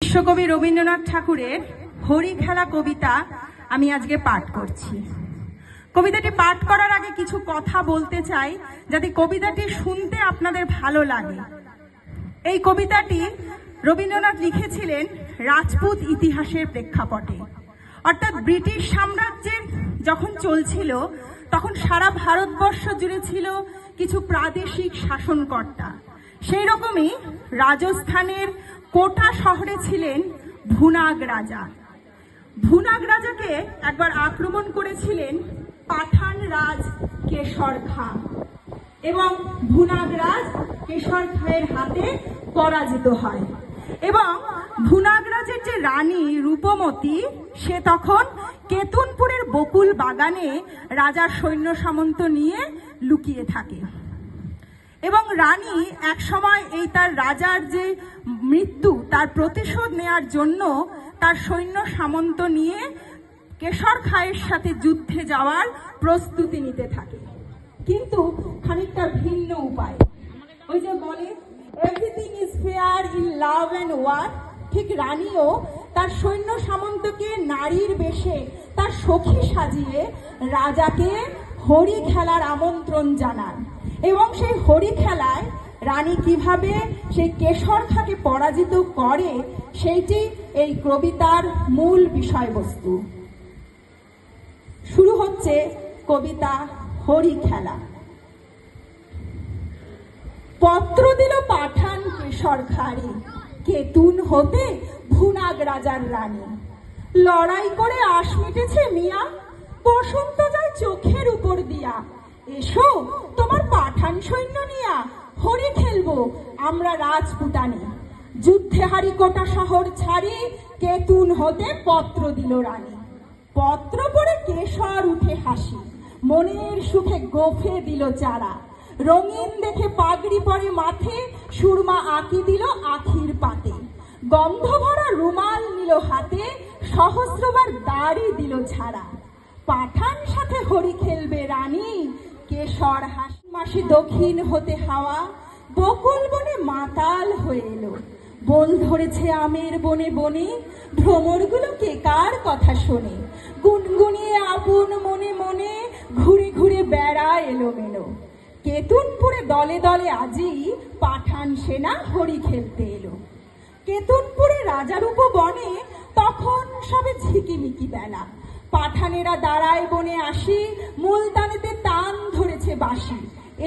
বিশ্বকবি রবীন্দ্রনাথ ঠাকুরের হরি খেলা কবিতা আমি আজকে পাঠ করছি। কবিতাটি পাঠ করার আগে কিছু কথা বলতে চাই, যাতে কবিতাটি শুনতে আপনাদের ভালো লাগে। এই কবিতাটি রবীন্দ্রনাথ লিখেছিলেন রাজপুত ইতিহাসের প্রেক্ষাপটে, অর্থাৎ ব্রিটিশ সাম্রাজ্যের যখন চলছিল তখন সারা ভারতবর্ষ জুড়ে ছিল কিছু প্রাদেশিক শাসনকর্তা। সেই রকমই রাজস্থানের কোটা শহরে ছিলেন ভুনাগ রাজা। ভুনাগ রাজাকে একবার আক্রমণ করেছিলেন পাঠান রাজ কেশর খাঁ, এবং ভুনাগ রাজ কেশর খাঁয়ের হাতে পরাজিত হয়। এবং ভুনাগ রাজের যে রানী রূপমতী, সে তখন কেতুনপুরের বকুল বাগানে রাজার সৈন্য সামন্ত নিয়ে লুকিয়ে থাকে। এবং রানী এক সময় এই তার রাজার যে মৃত্যু তার প্রতিশোধ নেয়ার জন্য তার সৈন্য সামন্ত নিয়ে কেশর খাঁয়ের সাথে যুদ্ধে যাওয়ার প্রস্তুতি নিতে থাকে, কিন্তু খানিকটা ভিন্ন উপায়। ওই যে বলে everything is fair in love and war, ঠিক রানীও তার সৈন্য সামন্তকে নারীর বেশে তার সখী সাজিয়ে রাজাকে হরি খেলার আমন্ত্রণ জানান। এবং সেই হরি খেলায় রানী কিভাবে সেই কেশর খাঁকে পরাজিত করে, সেইটি এই কবিতার মূল বিষয়বস্তু। শুরু হচ্ছে কবিতা হরি খেলা। পত্র দিল পাঠান কেশর খাঁরে, কেতুন হতে ভুনাগ রাজার রানী। লড়াই করে আশ মিটেছে মিয়া, বসন্ত যায় চোখের উপর দিয়া। এসো তোমার পাঠান সৈন্য নিয়া, হরি খেলবো আমরা রাজপুতানি। যুদ্ধে হারি কোটা শহর ছাড়ি, কেতুন হতে পত্র দিল রানী। পত্র পড়ে কেশর উঠে হাসি, মনের সুখে গোফে দিল চারা। রঙিন দেখে পাগড়ি পরে মাথে, সুরমা আঁকি দিল আখির পাতে। গন্ধ ভরা রুমাল নিল হাতে, সহস্রবার দাড়ি দিল ছাড়া। পাঠান সাথে হরি খেলবে রানী, কেশর হাসি মাসি দক্ষিণ হতে হাওয়া। বকুল বনে মাতাল হয়ে এলো, বন ধরেছে আমের বনে বনে। ভ্রমরগুলো কে কার কথা শোনে, গুনগুনিয়ে আপন মনে মনে ঘুরে ঘুরে বেড়ায় এলোমেলো। কেতুনপুরে দলে দলে আজি পাঠান সেনা হরি খেলতে এলো। কেতুনপুরে রাজার উপবনে তখন সবে ঝিকিমিকি বেলা। পাঠানেরা দাঁড়ায় বনে আসি, মুলতানেতে টান ধরেছে বাঁশি।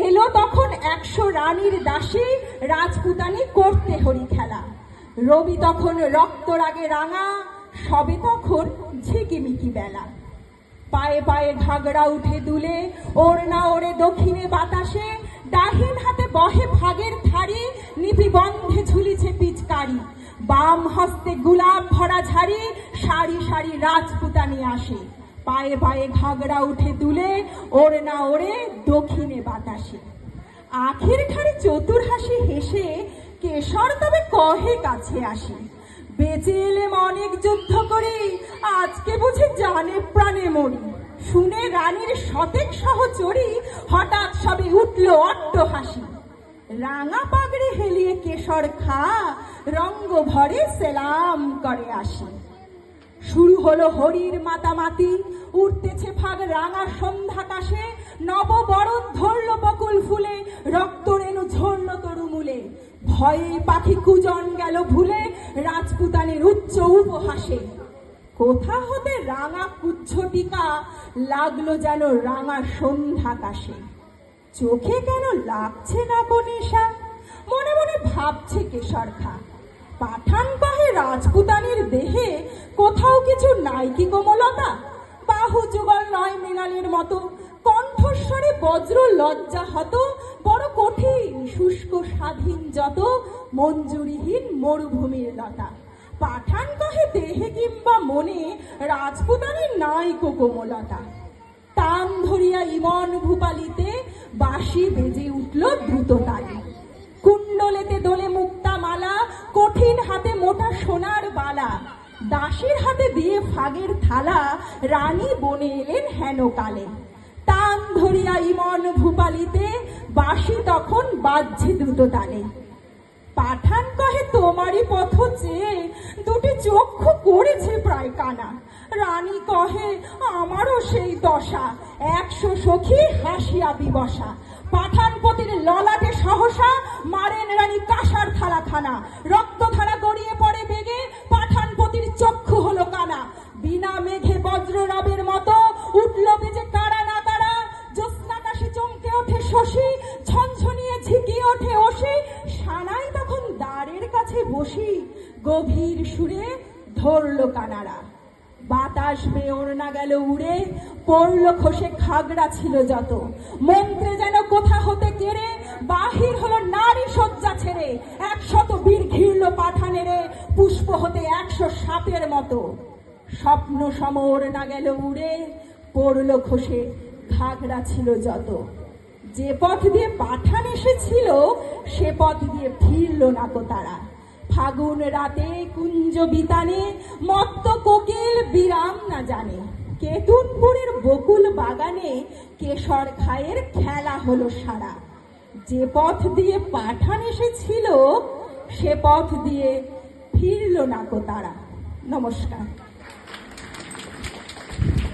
এলো তখন 100 রানীর দাসী, রাজপুতানি করতে হরি খেলা। রবি তখন রক্ত রাগে রাঙা, সবে তখন ঝিকিমিকি বেলা। পায়ে পায়ে ঘাগড়া উঠে দুলে, ওড়না ওড়ে দক্ষিণে বাতাসে। ডাহিন হাতে বহে ভাগের থারি, নিপি বন্ধে ঝুলিছে পিচকারি। বাম হস্তে গুলাব ভরা ঝাড়ি, সারি সারি রাজপুতানি আসে। পায়ে পায়ে ঘাগড়া উঠে দুলে, ওড়না ওড়ে দক্ষিণে বাতাসে। আখের ঠাড়ি চতুর হাসি হেসে, কেশর তবে কহে কাছে আসি। বেঁচে এলেম অনেক যুদ্ধ করি, আজকে বুঝি জানে প্রাণে মরি। শুনে রানীর শতেক সহচরী, হঠাৎ সবে উঠল অট্ট হাসি। রাঙা পাগড়ি হেলিয়ে কেশর খাঁ, রঙ্গ ভরে সেলাম করে আসি। শুরু হলো হরির মাতামাতি, উঠতেছে ফাগ রাঙা সন্ধ্যাকাশে। নববরণ ধরল বকুল ফুলে, রক্ত রেণু ঝরল তরুমূলে। ভয়ে পাখি কুজন গেল ভুলে, রাজপুতানের উচ্চ উপহাসে। কোথা হতে রাঙা কুচ্ছ টিকা, লাগলো যেন রাঙা সন্ধ্যাকাশে। চোখে কেন লাগছে না কো নেশা, মনে মনে ভাবছে কেশর খাঁ। পাঠান কহে রাজপুতানির দেহে, কোথাও কিছু নাই কি কোমলতা। বাহু যুগল নয় মৃণালের মতো, কণ্ঠস্বরে বজ্র লজ্জা হত। বড় কঠিন শুষ্ক স্বাধীন যত, মঞ্জুরিহীন মরুভূমির লতা। পাঠান কহে দেহে কিংবা মনে, রাজপুতানির নাই কো কোমলতা। টান ধরিয়া ইমন ভূপালিতে, বাঁশি বেজে উঠল দ্রুত তালে। কুণ্ডলেতে দোলে মুক্তা মালা, কঠিন হাতে মোটা সোনার বালা। দাসীর হাতে দিয়ে ফাগের থালা, রানী বনে এলেন হেন কালে। টান ধরিয়া ইমন ভূপালিতে, বাঁশি তখন বাজছে দ্রুত তালে। পাঠান কহে তোমারই পথ চেয়ে দুটি চক্ষু করেছে প্রায় কানা। রানী কহে আমারও সেই দশা, 100 সখী হাসিয়া বিবসা। পাঠানপতির ললাটে সহসা মারেন রানী কাঁসার থালাখানা। রক্তধারা গড়িয়ে পড়ে বেগে, পাঠানপতির চক্ষু হলো কানা। বিনা মেঘে বজ্ররবের মতো উঠল বেজে কারা না কারা। জ্যোৎস্নাকাশে চমকে ওঠে শশী, ঝনঝনিয়ে ঝিকিয়ে ওঠে অসি। সানাই তখন দ্বারের কাছে বসি, গভীর সুরে ধরল কানারা। বাতাস বেয়ে ওড়না গেল উড়ে, পড়ল খসে খাগড়া ছিল যত। মন্ত্রে যেন কোথা হতে কেড়ে বাহির হলো নারী শয্যা ছেড়ে। 100 বীর ঘিরল পাঠানেরে, পুষ্প হতে 100 সাপের মতো। স্বপ্ন সম ওড়না গেল উড়ে, পড়ল খসে ঘাগড়া ছিল যত। যে পথ দিয়ে পাঠান এসেছিল সে পথ দিয়ে ফিরল না কো তারা। ফাগুন রাতে কুঞ্জ বিতানে মত্ত কোকিল বিরাম না জানে। কেতুনপুরের বকুল বাগানে কেশর খায়ের খেলা হলো সারা। যে পথ দিয়ে পাঠান এসেছিল সে পথ দিয়ে ফিরল না কো তারা। নমস্কার।